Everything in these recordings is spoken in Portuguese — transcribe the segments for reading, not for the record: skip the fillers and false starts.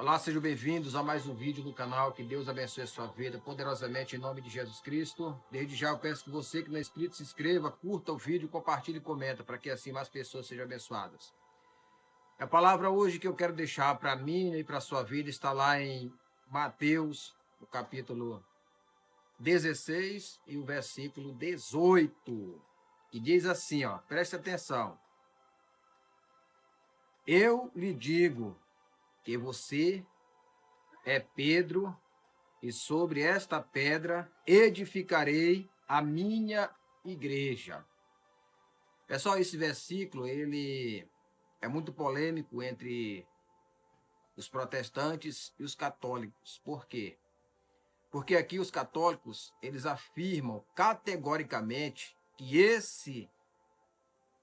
Olá, sejam bem-vindos a mais um vídeo do canal. Que Deus abençoe a sua vida poderosamente em nome de Jesus Cristo. Desde já eu peço que você que não é inscrito se inscreva, curta o vídeo, compartilhe e comenta, para que assim mais pessoas sejam abençoadas. A palavra hoje que eu quero deixar para mim e para a sua vida está lá em Mateus, no capítulo 16 e o versículo 18, que diz assim, ó, preste atenção. Eu lhe digo que você é Pedro, e sobre esta pedra edificarei a minha igreja. Pessoal, esse versículo ele é muito polêmico entre os protestantes e os católicos. Por quê? Porque aqui os católicos, eles afirmam categoricamente que esse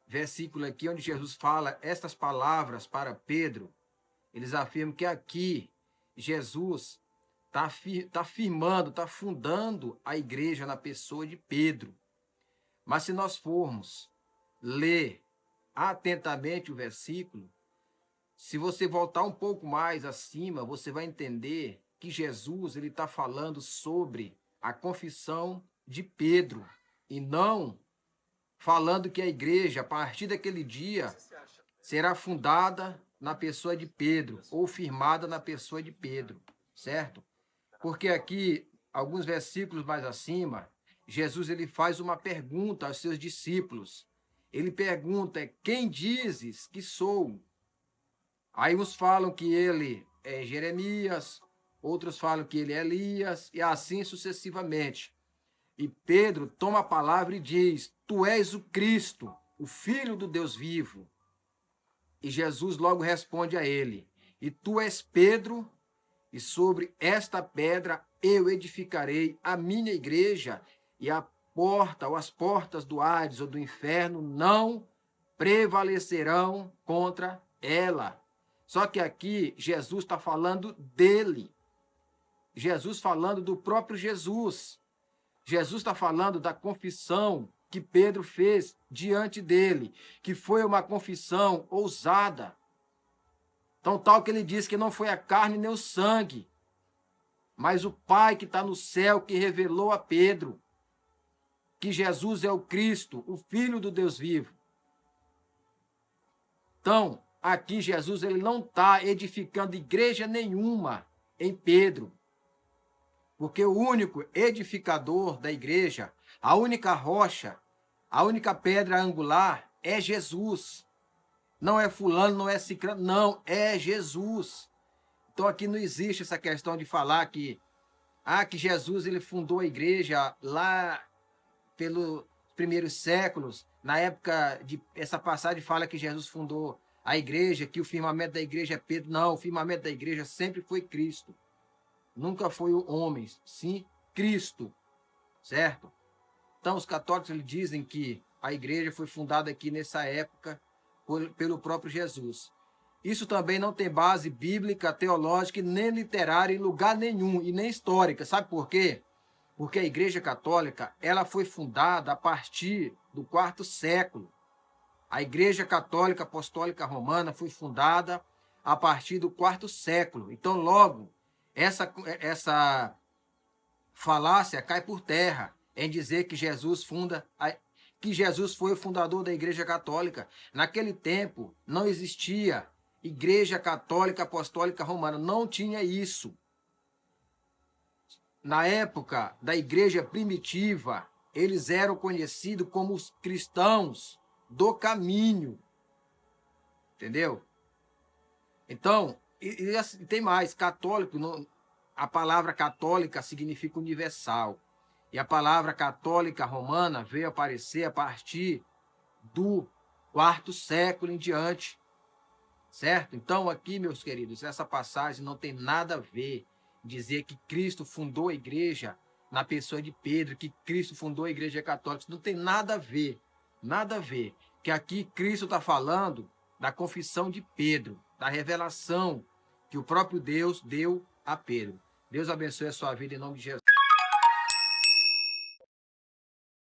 versículo aqui, onde Jesus fala estas palavras para Pedro, eles afirmam que aqui Jesus está firmando, está fundando a igreja na pessoa de Pedro. Mas se nós formos ler atentamente o versículo, se você voltar um pouco mais acima, você vai entender que Jesus ele está falando sobre a confissão de Pedro e não falando que a igreja, a partir daquele dia, será fundada na pessoa de Pedro ou firmada na pessoa de Pedro, certo? Porque aqui, alguns versículos mais acima, Jesus ele faz uma pergunta aos seus discípulos. Ele pergunta, quem dizes que sou? Aí uns falam que ele é Jeremias, outros falam que ele é Elias, e assim sucessivamente. E Pedro toma a palavra e diz, tu és o Cristo, o Filho do Deus vivo. E Jesus logo responde a ele, e tu és Pedro, e sobre esta pedra eu edificarei a minha igreja, e a porta, ou as portas do Hades ou do inferno não prevalecerão contra ela. Só que aqui Jesus está falando dele. Jesus falando do próprio Jesus. Jesus está falando da confissão que Pedro fez diante dele, que foi uma confissão ousada. Tão tal que ele diz que não foi a carne nem o sangue, mas o Pai que está no céu que revelou a Pedro que Jesus é o Cristo, o Filho do Deus vivo. Então, aqui Jesus ele não está edificando igreja nenhuma em Pedro, porque o único edificador da igreja, a única rocha, a única pedra angular é Jesus. Não é fulano, não é ciclano, não, é Jesus. Então aqui não existe essa questão de falar que que Jesus ele fundou a igreja lá pelos primeiros séculos. Na época de essa passagem fala que Jesus fundou a igreja, que o firmamento da igreja é Pedro. Não, o firmamento da igreja sempre foi Cristo. Nunca foi o homem, sim Cristo, certo? Então os católicos eles dizem que a igreja foi fundada aqui nessa época pelo próprio Jesus. Isso também não tem base bíblica, teológica, nem literária em lugar nenhum, e nem histórica. Sabe por quê? Porque a Igreja Católica ela foi fundada a partir do quarto século. A Igreja Católica Apostólica Romana foi fundada a partir do quarto século. Então, logo, essa falácia cai por terra em dizer que Jesus foi o fundador da Igreja Católica. Naquele tempo não existia Igreja Católica Apostólica Romana, não tinha isso. Na época da igreja primitiva, eles eram conhecidos como os cristãos do caminho. Entendeu? Então, e tem mais, católico, a palavra católica significa universal. E a palavra católica romana veio aparecer a partir do quarto século em diante. Certo? Então, aqui, meus queridos, essa passagem não tem nada a ver dizer que Cristo fundou a igreja na pessoa de Pedro, que Cristo fundou a igreja católica. Isso não tem nada a ver. Nada a ver. Que aqui Cristo está falando da confissão de Pedro, da revelação que o próprio Deus deu a Pedro. Deus abençoe a sua vida em nome de Jesus.